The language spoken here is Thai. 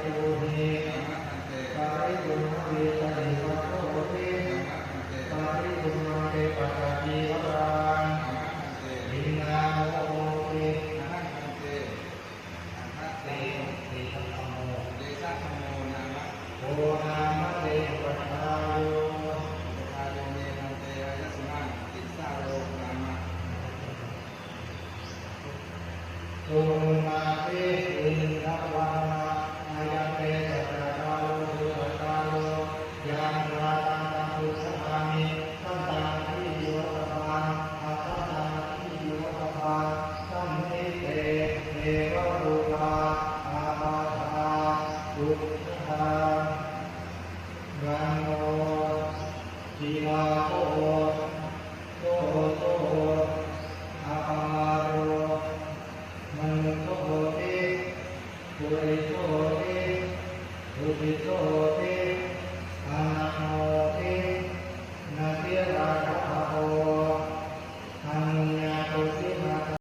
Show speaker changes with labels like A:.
A: ตุหิปาริตุมะเวตานิปัสโสติปาริตุมะเวปัสสติวรังอินาโมติโอนามะเตปัฏฐายโยสุมาเตอินทวานาอายังเตสัจจาโลสุสัจจาโลยังราตังตังสุสภามิสัมตังทิโยตปาอัตตังทิโยตปาสัมมิเตเทวรูปาอาปาทาสุขะรังโมจีวาโตโตโตอาปาโรมนุโสติปุริโสติปุริโสติอานาโม